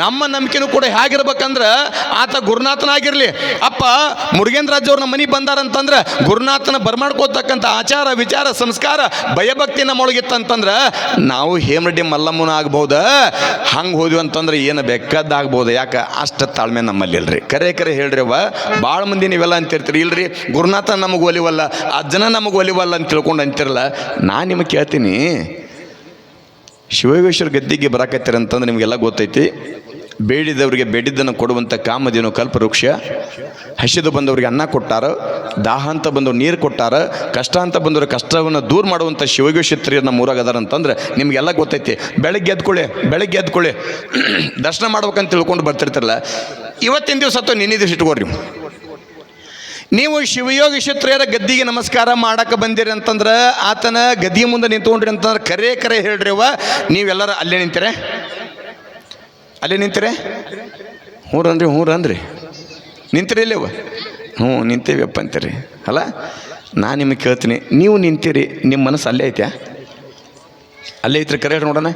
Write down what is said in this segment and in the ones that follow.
ನಮ್ಮ ನಂಬಿಕೆನೂ ಕೂಡ ಹೇಗಿರ್ಬೇಕಂದ್ರೆ ಆತ ಗುರುನಾಥನಾಗಿರ್ಲಿ. ಅಪ್ಪ ಮುರುಗೇಂದ್ರ ರಾಜ್ ಅವ್ರ ನಮ್ಮ ಮನೆಗೆ ಬಂದಾರಂತಂದ್ರೆ ಗುರುನಾಥನ ಬರ್ಮಾಡ್ಕೋತಕ್ಕಂಥ ಆಚಾರ ವಿಚಾರ ಸಂಸ್ಕಾರ ಭಯಭಕ್ತಿ ನಮ್ಮೊಳಗಿತ್ತಂತಂದ್ರೆ ನಾವು ಹೇಮರೆಡ್ಡಿ ಮಲ್ಲಮ್ಮನ ಆಗ್ಬೋದ. ಹಂಗೆ ಹೋದ್ವಿ ಅಂತಂದ್ರೆ ಏನು ಬೇಕಾದಾಗ್ಬೋದು. ಯಾಕೆ ಅಷ್ಟು ತಾಳ್ಮೆ ನಮ್ಮಲ್ಲಿ ಇಲ್ರಿ. ಕರೆ ಕರೆ ಹೇಳ್ರಿ ಅವ್ವ, ಭಾಳ ಮಂದಿ ನೀವೆಲ್ಲ ಅಂತಿರ್ತೀರಿ ಇಲ್ರಿ ಗುರುನಾಥ ನಮಗೆ ಒಲಿವಲ್ಲ, ಅಜ್ಜನ ನಮಗೆ ಒಲಿವಲ್ಲ ಅಂತ ತಿಳ್ಕೊಂಡು ಅಂತಿರಲ್ಲ. ನಾನು ನಿಮಗೆ ಕೇಳ್ತೀನಿ, ಶಿವಯೋಗೇಶ್ವರ ಗದ್ದಿಗೆ ಬರಾಕತ್ತೀರ ಅಂತಂದ್ರೆ ನಿಮಗೆಲ್ಲ ಗೊತ್ತೈತಿ. ಬೇಡಿದವರಿಗೆ ಬೇಡಿದ್ದನ್ನು ಕೊಡುವಂಥ ಕಾಮಧೇನು ಕಲ್ಪವೃಕ್ಷ. ಹಸಿದು ಬಂದವರಿಗೆ ಅನ್ನ ಕೊಟ್ಟಾರ, ದಾಹ ಅಂತ ಬಂದವ್ರು ನೀರು ಕೊಟ್ಟಾರ, ಕಷ್ಟ ಅಂತ ಬಂದವ್ರ ಕಷ್ಟವನ್ನು ದೂರ ಮಾಡುವಂಥ ಶಿವಯೋಗೇಶ್ವರಿ ನಮ್ಮ ಊರಾಗ ಅದಾರ ಅಂತಂದ್ರೆ ನಿಮಗೆಲ್ಲ ಗೊತ್ತೈತಿ. ಬೆಳಗ್ಗೆ ಎದ್ಕೊಳ್ಳಿ ದರ್ಶನ ಮಾಡ್ಬೇಕಂತ ತಿಳ್ಕೊಂಡು ಬರ್ತಿರ್ತಾರಲ್ಲ. ಇವತ್ತಿನ ದಿವಸ ಅಥವಾ ನಿನ್ನೆ ದಿವಸ ಇಟ್ಕೋರಿ, ನೀವು ಶಿವಯೋಗೇಶ್ವರಿಯರ ಗದ್ದಿಗೆ ನಮಸ್ಕಾರ ಮಾಡಕ್ಕೆ ಬಂದಿರಿ ಅಂತಂದ್ರೆ ಆತನ ಗದ್ದಿಗೆ ಮುಂದೆ ನಿಂತ್ಕೊಂಡ್ರಿ ಅಂತಂದ್ರೆ ಕರೆ ಹೇಳ್ರಿ ಅವ್ವ, ನೀವೆಲ್ಲರೂ ಅಲ್ಲೇ ನಿಂತೀರೆ ಹ್ಞೂ ನಿಂತಿರಿ ಇಲ್ಲವ? ಹ್ಞೂ ನಿಂತೇವಪ್ಪ ಅಂತೀರಿ ಅಲ್ಲ. ನಾನು ನಿಮಗೆ ಕೇಳ್ತೀನಿ, ನೀವು ನಿಂತೀರಿ, ನಿಮ್ಮ ಮನಸ್ಸು ಅಲ್ಲೇ ಐತ್ಯಾ? ಅಲ್ಲೇ ಐತ್ರಿ? ಕರೆ ನೋಡೋಣ.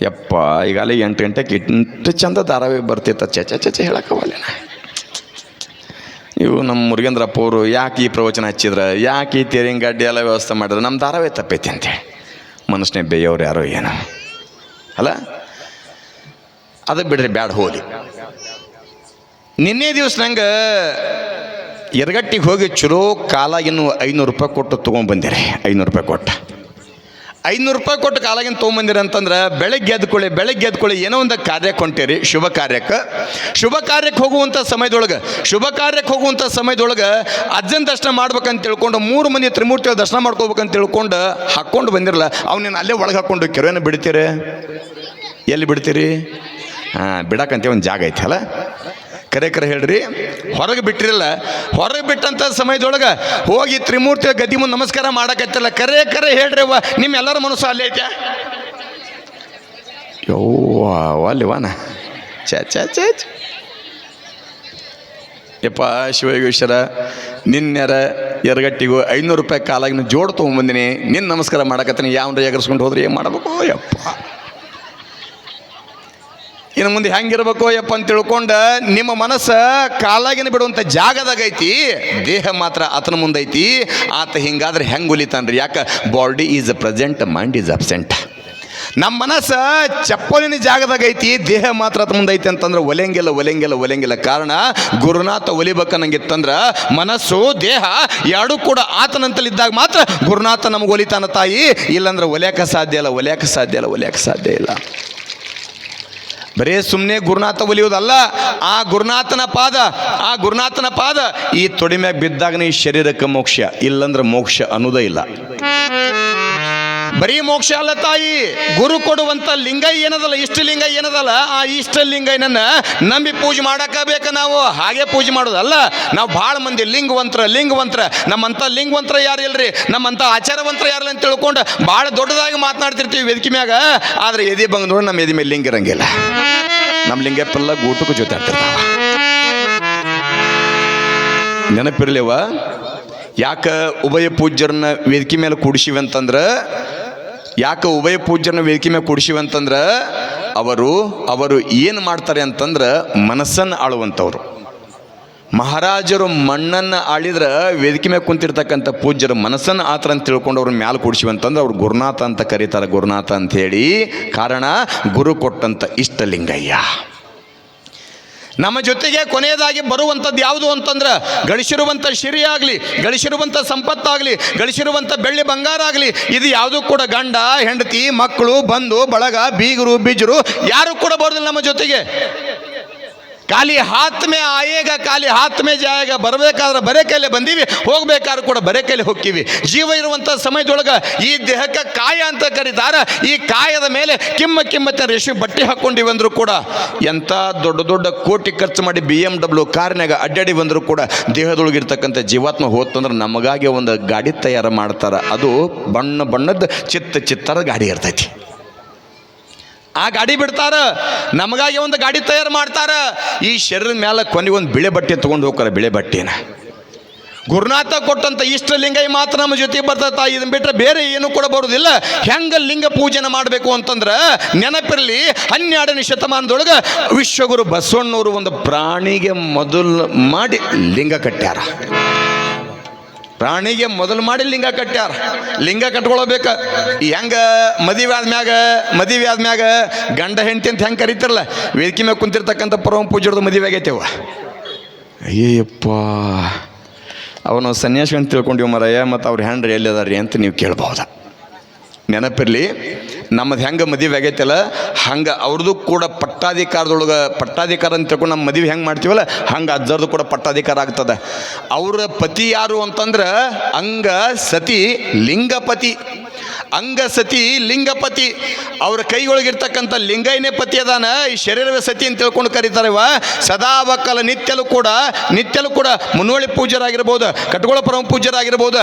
ಯಪ್ಪ ಈಗಾಗಲೇ 8 ಗಂಟೆಗೆ ಇಟ್ಟು ಚಂದ ಧಾರಾವಾಹಿ ಬರ್ತಿತ್ತ, ಚಚ ಹೇಳಕ್ಕವಲ್ಲ. ಇವು ನಮ್ಮ ಮುರುಗೇಂದ್ರಪ್ಪ ಅವರು ಯಾಕೆ ಈ ಪ್ರವಚನ ಹಚ್ಚಿದ್ರೆ, ಯಾಕೆ ಈ ತೇರಿಂಗ್ ಗಾಡಿ ಎಲ್ಲ ವ್ಯವಸ್ಥೆ ಮಾಡಿದ್ರೆ, ನಮ್ಮ ಧಾರಾವಾಹಿ ತಪ್ಪೈತಿ ಅಂತೇಳಿ ಮನಸ್ಸನ್ನೇ ಬೇಯವ್ರು ಯಾರೋ ಏನೋ ಅಲ್ಲ. ಅದಕ್ಕೆ ಬಿಡ್ರಿ, ಬ್ಯಾಡ ಹೋಲಿ. ನಿನ್ನೆ ದಿವಸ ನಂಗೆ ಎರಗಟ್ಟಿಗೆ ಹೋಗಿ ಚಲೋ ಕಾಲಾಗಿನ್ನು 500 ರೂಪಾಯಿ ಕೊಟ್ಟು ತೊಗೊಂಡ್ಬಂದಿರಿ. 500 ರೂಪಾಯಿ ಕೊಟ್ಟು ಕಾಲಾಗಿನ ತೊಗೊಂಬಂದಿರಿ ಅಂತಂದ್ರೆ ಬೆಳಗ್ಗೆ ಎದ್ಕೊಳ್ಳಿ ಏನೋ ಒಂದು ಕಾರ್ಯಕ್ಕೆ ಹೊಂಟೇರಿ, ಶುಭ ಕಾರ್ಯಕ್ಕೆ ಹೋಗುವಂಥ ಸಮಯದೊಳಗೆ ಅಜ್ಜನ ದರ್ಶನ ಮಾಡ್ಬೇಕಂತ ತಿಳ್ಕೊಂಡು 3 ಮಂದಿ ತ್ರಿಮೂರ್ತಿಗಳ ದರ್ಶನ ಮಾಡ್ಕೋಬೇಕಂತ ತಿಳ್ಕೊಂಡು ಹಾಕ್ಕೊಂಡು ಬಂದಿರಲ್ಲ, ಅವನೇನು ಅಲ್ಲೇ ಒಳಗೆ ಹಾಕ್ಕೊಂಡು ಕೆರೆಯನ್ನು ಬಿಡ್ತೀರಿ? ಎಲ್ಲಿ ಬಿಡ್ತೀರಿ? ಬಿಡಕ್ಕಂತ ಒಂದು ಜಾಗ ಐತಿ ಅಲ್ಲ. ಕರೆ ಹೇಳ್ರಿ, ಹೊರಗೆ ಬಿಟ್ಟಿರಲ್ಲ. ಹೊರಗೆ ಬಿಟ್ಟಂಥ ಸಮಯದೊಳಗೆ ಹೋಗಿ ತ್ರಿಮೂರ್ತಿ ಗದ್ದಿ ಮುಂದೆ ನಮಸ್ಕಾರ ಮಾಡಕತ್ತಲ್ಲ. ಕರೆ ಹೇಳ್ರಿ ಅವ್ವ, ನಿಮ್ಮೆಲ್ಲರ ಮನಸ್ಸು ಅಲ್ಲೇ ಐತ್ಯಾ? ಅಲ್ಲಿವಾನ ಯಪ್ಪ ಶಿವಯೋಗೇಶ್ವರ, ನಿನ್ನೆರ ಎರಗಟ್ಟಿಗೂ 500 ರೂಪಾಯಿ ಕಾಲಾಗಿನ ಜೋಡು ತೊಗೊಂಬಂದಿನಿ, ನಿನ್ನ ನಮಸ್ಕಾರ ಮಾಡಕತ್ತೀನಿ, ಯಾವನ್ರ ಎಗರ್ಸ್ಕೊಂಡು ಹೋದ್ರೆ ಏನು ಮಾಡಬೇಕು ಯಪ್ಪ? ಇನ್ನು ಮುಂದೆ ಹೆಂಗಿರ್ಬೇಕು ಯಪ್ಪ ಅಂತ ತಿಳ್ಕೊಂಡು ನಿಮ್ಮ ಮನಸ್ಸು ಕಾಲಾಗಿನ ಬಿಡುವಂಥ ಜಾಗದಾಗ ಐತಿ, ದೇಹ ಮಾತ್ರ ಆತನ ಮುಂದೈತಿ. ಆತ ಹಿಂಗಾದ್ರೆ ಹೆಂಗೆ ಉಲಿತಾನ್ರಿ? ಯಾಕೆ? Body is present, mind is absent. ನಮ್ಮ ಮನಸ್ಸು ಚಪ್ಪಲಿನ ಜಾಗದಾಗ ಐತಿ, ದೇಹ ಮಾತ್ರ ಆತ ಮುಂದೈತಿ ಅಂತಂದ್ರೆ ಒಲೆಂಗಿಲ್ಲ. ಕಾರಣ ಗುರುನಾಥ ಒಲಿಬೇಕನ್ನಂಗಿತ್ತಂದ್ರೆ ಮನಸ್ಸು ದೇಹ ಎರಡೂ ಕೂಡ ಆತನಂತಲಿದ್ದಾಗ ಮಾತ್ರ ಗುರುನಾಥ ನಮಗೆ ಒಲಿತಾನ ತಾಯಿ. ಇಲ್ಲಾಂದ್ರೆ ಒಲಿಯಕ್ಕೆ ಸಾಧ್ಯ ಇಲ್ಲ. ಬರೇ ಸುಮ್ಮನೆ ಗುರುನಾಥ ಒಲಿಯೋದಲ್ಲ, ಆ ಗುರುನಾಥನ ಪಾದ ಈ ತೊಡಿ ಮ್ಯಾಗ ಬಿದ್ದಾಗನೇ ಈ ಶರೀರಕ್ಕೆ ಮೋಕ್ಷ. ಇಲ್ಲಂದ್ರೆ ಮೋಕ್ಷ ಅನ್ನೋದೇ ಇಲ್ಲ. ಬರೀ ಮೋಕ್ಷ ಅಲ್ಲ ತಾಯಿ, ಗುರು ಕೊಡುವಂಥ ಲಿಂಗ ಏನದಲ್ಲ, ಇಷ್ಟಲಿಂಗ ಏನದಲ್ಲ, ಆ ಇಷ್ಟಲಿಂಗನನ್ನ ನಂಬಿ ಪೂಜೆ ಮಾಡಕಬೇಕು. ನಾವು ಹಾಗೆ ಪೂಜೆ ಮಾಡೋದಲ್ಲ. ನಾವು ಭಾಳ ಮಂದಿ ಲಿಂಗವಂತರ ನಮ್ಮಂಥ ಲಿಂಗವಂತರ ಯಾರು ಇಲ್ರಿ, ನಮ್ಮಂಥ ಆಚಾರವಂತರ ಯಾರಿಲ್ಲ ಅಂತ ತಿಳ್ಕೊಂಡು ಭಾಳ ದೊಡ್ಡದಾಗಿ ಮಾತನಾಡ್ತಿರ್ತೀವಿ ವೇದಿಕೆ ಮ್ಯಾಗ. ಆದರೆ ಎದೆ ಬಂದು ನೋಡಿ ನಮ್ಮ ಎದೆ ಮೇಲೆ ಲಿಂಗ ಇರಂಗಿಲ್ಲ. ನಮ್ಮ ಲಿಂಗಪ್ಪೆಲ್ಲ ಗೂಟಕ್ಕೂ ಜೊತೆ ಆಡ್ತಿರ್ತಾವ. ನೆನಪಿರ್ಲಿವ? ಯಾಕೆ ಉಭಯ ಪೂಜ್ಯರನ್ನ ವೇದಿಕೆ ಮೇಲೆ ಕೂಡಿಸಿವಿ ಅಂತಂದ್ರೆ ಅವರು ಏನು ಮಾಡ್ತಾರೆ ಅಂತಂದ್ರೆ ಮನಸ್ಸನ್ನು ಆಳುವಂಥವ್ರು. ಮಹಾರಾಜರು ಮಣ್ಣನ್ನು ಆಳಿದ್ರೆ ವೇದಿಕೆ ಮೇಲೆ ಕುಂತಿರ್ತಕ್ಕಂಥ ಪೂಜ್ಯರು ಮನಸ್ಸನ್ನು ಆತರ ಅಂತ ತಿಳ್ಕೊಂಡು ಅವ್ರ ಮ್ಯಾಲೆ ಕೂಡಿಸಿವಂತಂದ್ರೆ ಅವ್ರು ಗುರುನಾಥ ಅಂತ ಕರೀತಾರೆ. ಗುರುನಾಥ ಅಂಥೇಳಿ ಕಾರಣ ಗುರು ಕೊಟ್ಟಂಥ ಇಷ್ಟಲಿಂಗಯ್ಯ. ನಮ್ಮ ಜೊತೆಗೆ ಕೊನೆಯದಾಗಿ ಬರುವಂಥದ್ದು ಯಾವುದು ಅಂತಂದ್ರೆ ಗಳಿಸಿರುವಂಥ ಸಿರಿ ಆಗಲಿ, ಗಳಿಸಿರುವಂಥ ಸಂಪತ್ತಾಗಲಿ, ಗಳಿಸಿರುವಂಥ ಬೆಳ್ಳಿ ಬಂಗಾರ ಆಗಲಿ, ಇದು ಯಾವುದೂ ಕೂಡ ಗಂಡ ಹೆಂಡತಿ ಮಕ್ಕಳು ಬಂಧು ಬಳಗ ಬೀಗರು ಬೀಜರು ಯಾರು ಕೂಡ ಬರೋದಿಲ್ಲ ನಮ್ಮ ಜೊತೆಗೆ. ಖಾಲಿ ಹಾತ್ ಮೇ ಆಯೇಗ ಖಾಲಿ ಹಾತ್ ಮೇ ಜಾಯೇಗ. ಬರಬೇಕಾದ್ರೆ ಬರೇ ಕೈಲಿ ಬಂದೀವಿ, ಹೋಗ್ಬೇಕಾದ್ರೆ ಕೂಡ ಬರೇ ಕೈಲಿ ಹೋಗ್ತೀವಿ. ಜೀವ ಇರುವಂಥ ಸಮಯದೊಳಗೆ ಈ ದೇಹಕ್ಕೆ ಕಾಯ ಅಂತ ಕರೀತಾರೆ. ಈ ಕಾಯದ ಮೇಲೆ ಕಿಮ್ಮತ್ತ ರೇಷ್ಮೆ ಬಟ್ಟೆ ಹಾಕ್ಕೊಂಡಿವಿ ಅಂದರೂ ಕೂಡ, ಎಂಥ ದೊಡ್ಡ ಕೋಟಿ ಖರ್ಚು ಮಾಡಿ BMW ಕಾರ್ನಾಗ ಅಡ್ಡಾಡಿ ಬಂದರೂ ಕೂಡ ದೇಹದೊಳಗಿರ್ತಕ್ಕಂಥ ಜೀವಾತ್ಮ ಹೋತಂದ್ರೆ ನಮಗಾಗಿ ಒಂದು ಗಾಡಿ ತಯಾರು ಮಾಡ್ತಾರೆ. ಅದು ಬಣ್ಣದ ಚಿತ್ತರ ಗಾಡಿ ಇರ್ತೈತಿ. ಆ ಗಾಡಿ ಬಿಡ್ತಾರ, ನಮಗಾಗಿ ಒಂದು ಗಾಡಿ ತಯಾರು ಮಾಡ್ತಾರ. ಈ ಶರೀರದ ಮೇಲೆ ಕೊನೆಗೆ ಒಂದು ಬಿಳೆ ಬಟ್ಟೆ ತೊಗೊಂಡು ಹೋಗ್ತಾರೆ. ಬಿಳೆ ಬಟ್ಟೆನ ಗುರುನಾಥ ಕೊಟ್ಟಂತ ಇಷ್ಟಲಿಂಗ ಮಾತ್ರ ನಮ್ಮ ಜೊತೆಗೆ ಬರ್ತದ. ಇದನ್ನ ಬಿಟ್ಟರೆ ಬೇರೆ ಏನು ಕೂಡ ಬರುವುದಿಲ್ಲ. ಹೆಂಗ ಲಿಂಗ ಪೂಜನೆ ಮಾಡಬೇಕು ಅಂತಂದ್ರೆ ನೆನಪಿರಲಿ, 12ನೇ ಶತಮಾನದೊಳಗೆ ವಿಶ್ವಗುರು ಬಸವಣ್ಣವರು ಒಂದು ಪ್ರಾಣಿಗೆ ಮೊದಲು ಮಾಡಿ ಲಿಂಗ ಕಟ್ಟ್ಯಾರ. ಪ್ರಾಣಿಗೆ ಮೊದಲು ಮಾಡಿ ಲಿಂಗ ಕಟ್ಟ್ಯಾರ. ಲಿಂಗ ಕಟ್ಕೊಳ್ಬೇಕ. ಹೆಂಗ ಮದುವೆ ಆದ್ಮ್ಯಾಗ ಗಂಡ ಹೆಂಡತಿ ಅಂತ ಹೆಂಗೆ ಕರೀತಾರಲ್ಲ, ವೇದಿಕೆ ಮ್ಯಾಗ ಕುಂತಿರ್ತಕ್ಕಂಥ ಪರಮ ಪೂಜ್ಯರದ ಮದುವೆ ಆಗೈತೆವ. ಅಯ್ಯಪ್ಪ, ಅವನು ಸನ್ಯಾಸಿ ಅಂತ ತಿಳ್ಕೊಂಡಿವ್ ಮರಯ್ಯ, ಮತ್ತು ಅವ್ರು ಹೆಂಡ್ರಿ ಎಲ್ಲಿ ಅದಾರ್ರಿ ಅಂತ ನೀವು ಕೇಳ್ಬಹುದ. ನೆನಪಿರಲಿ, ನಮ್ಮದು ಹೆಂಗೆ ಮದುವೆ ಆಗೈತಲ್ಲ ಹಂಗೆ ಅವ್ರದ್ದು ಕೂಡ ಪಟ್ಟಾಧಿಕಾರ ಅಂತ ತಿಳ್ಕೊಂಡು ನಮ್ಮ ಮದುವೆ ಹೆಂಗೆ ಮಾಡ್ತೀವಲ್ಲ ಹಂಗೆ ಅಜ್ಜರ್ದು ಕೂಡ ಪಟ್ಟಾಧಿಕಾರ ಆಗ್ತದೆ. ಅವರ ಪತಿ ಯಾರು ಅಂತಂದ್ರೆ ಅಂಗ ಸತಿ ಲಿಂಗಪತಿ. ಅಂಗ ಸತಿ ಲಿಂಗಪತಿ. ಅವರ ಕೈಯೊಳಗಿರ್ತಕ್ಕಂಥ ಲಿಂಗೈನೇ ಪತಿ ಅದಾನ, ಈ ಶರೀರವೇ ಸತಿ ಅಂತ ತಿಳ್ಕೊಂಡು ಕರೀತಾರೆವ. ಸದಾವಕಾಲ ನಿತ್ಯಲು ಕೂಡ ಮುನ್ನೋಳಿ ಪೂಜ್ಯರಾಗಿರ್ಬೋದು, ಕಟ್ಗೋಳ ಪರಮ ಪೂಜ್ಯರಾಗಿರ್ಬೋದು,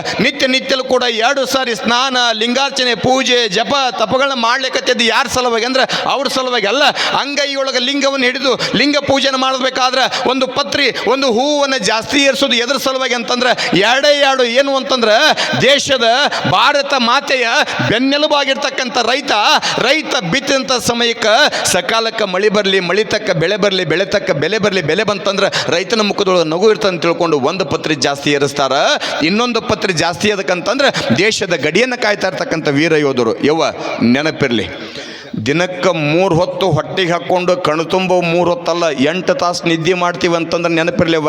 ನಿತ್ಯಲು ಕೂಡ 2 ಸಾರಿ ಸ್ನಾನ, ಲಿಂಗಾರ್ಚನೆ, ಪೂಜೆ, ಜಪ ತಪಗಳನ್ನ ಮಾಡ್ಲಿಕ್ಕತ್ತಿದ್ದು ಯಾರ ಸಲುವಾಗಿ ಅಂದ್ರೆ ಅವ್ರ ಸಲುವಾಗಿ ಅಲ್ಲ. ಅಂಗೈಯೊಳಗೆ ಲಿಂಗವನ್ನು ಹಿಡಿದು ಲಿಂಗ ಪೂಜೆನ ಮಾಡಬೇಕಾದ್ರೆ ಒಂದು ಪತ್ರಿ, ಒಂದು ಹೂವನ್ನು ಜಾಸ್ತಿ ಏರಿಸೋದು ಎದ್ರ ಸಲುವಾಗಿ ಅಂತಂದ್ರೆ 2 ಏನು ಅಂತಂದ್ರೆ ದೇಶದ ಭಾರತ ಮಾತೆಯ ಬೆನ್ನೆಲುಬಾಗಿರ್ತಕ್ಕಂಥ ರೈತ ಬಿತ್ತಂಥ ಸಮಯಕ್ಕೆ ಸಕಾಲಕ್ಕೆ ಮಳೆ ಬರಲಿ, ಮಳಿ ತಕ್ಕ ಬೆಳೆ ಬರಲಿ, ಬೆಳೆ ತಕ್ಕ ಬೆಲೆ ಬರಲಿ. ಬೆಲೆ ಬಂತಂದ್ರೆ ರೈತನ ಮುಖದೊಳಗೆ ನಗು ಇರ್ತಂತ ತಿಳ್ಕೊಂಡು ಒಂದು ಪತ್ರಿ ಜಾಸ್ತಿ ಏರಿಸ್ತಾರ. ಇನ್ನೊಂದು ಪತ್ರಿ ಜಾಸ್ತಿ ಅದಕ್ಕಂತಂದ್ರೆ ದೇಶದ ಗಡಿಯನ್ನು ಕಾಯ್ತಾ ಇರ್ತಕ್ಕಂಥ ವೀರ ಯೋಧರು. ನೆನಪಿರಲಿ, ದಿನಕ್ಕೆ 3 ಹೊತ್ತು ಹೊಟ್ಟೆಗೆ ಹಾಕ್ಕೊಂಡು ಕಣ್ತುಂಬ 3 ಹೊತ್ತಲ್ಲ 8 ತಾಸು ನಿದ್ದೆ ಮಾಡ್ತೀವಿ ಅಂತಂದ್ರೆ ನೆನಪಿರ್ಲಿವ.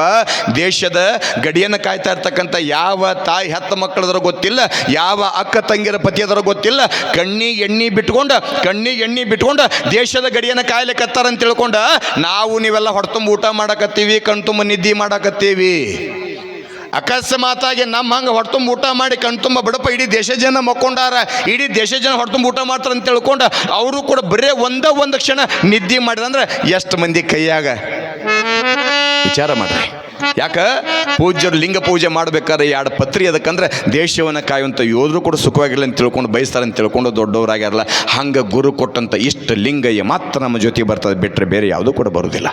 ದೇಶದ ಗಡಿಯನ್ನು ಕಾಯ್ತಾ ಇರ್ತಕ್ಕಂಥ ಯಾವ ತಾಯಿ ಹೆತ್ತ ಮಕ್ಕಳದ್ರ ಗೊತ್ತಿಲ್ಲ, ಯಾವ ಅಕ್ಕ ತಂಗಿರ ಪತಿ ಅದರ ಗೊತ್ತಿಲ್ಲ. ಕಣ್ಣಿಗೆ ಎಣ್ಣೆ ಬಿಟ್ಕೊಂಡು ದೇಶದ ಗಡಿಯನ್ನು ಕಾಯ್ಲಿಕ್ಕತ್ತಾರ ಅಂತ ತಿಳ್ಕೊಂಡ ನಾವು ನೀವೆಲ್ಲ ಹೊಟ್ಟೆತುಂಬ ಊಟ ಮಾಡಕತ್ತೀವಿ, ಕಣ್ತುಂಬ ನಿದ್ದೆ ಮಾಡಕತ್ತೀವಿ. ಅಕಸ್ಮಾತಾಗಿ ನಮ್ಮ ಹಂಗೆ ಹೊಟ್ಟೆತುಂಬ ಊಟ ಮಾಡಿ ಕಣ್ತುಂಬ ಬಡಪ ಇಡೀ ದೇಶ ಜನ ಮಕ್ಕೊಂಡಾರ, ಇಡೀ ದೇಶ ಜನ ಹೊಟ್ಟೆತುಂಬ ಊಟ ಮಾಡ್ತಾರೆ ಅಂತ ತಿಳ್ಕೊಂಡು ಅವರು ಕೂಡ ಬರೇ ಒಂದು ಕ್ಷಣ ನಿದ್ದೆ ಮಾಡಿದಂದ್ರೆ ಎಷ್ಟು ಮಂದಿ ಕೈಯಾಗ ವಿಚಾರ ಮಾಡ್ರಿ. ಯಾಕ ಪೂಜ್ಯರು ಲಿಂಗ ಪೂಜೆ ಮಾಡ್ಬೇಕಾದ್ರೆ 2 ಪತ್ರಿ ಅದಕ್ಕಂದ್ರೆ ದೇಶವನ್ನು ಕಾಯುವಂಥ ಯೋಧರು ಕೂಡ ಸುಖವಾಗಿರಲಿ ಅಂತ ತಿಳ್ಕೊಂಡು ಬಯಸ್ತಾರೆ ಅಂತ ತಿಳ್ಕೊಂಡು ದೊಡ್ಡವರಾಗ್ಯಾರಲ್ಲ. ಹಂಗೆ ಗುರು ಕೊಟ್ಟಂಥ ಇಷ್ಟು ಲಿಂಗಯ್ಯ ಮಾತ್ರ ನಮ್ಮ ಜೊತೆಗೆ ಬರ್ತದೆ, ಬಿಟ್ಟರೆ ಬೇರೆ ಯಾವುದೂ ಕೂಡ ಬರುವುದಿಲ್ಲ.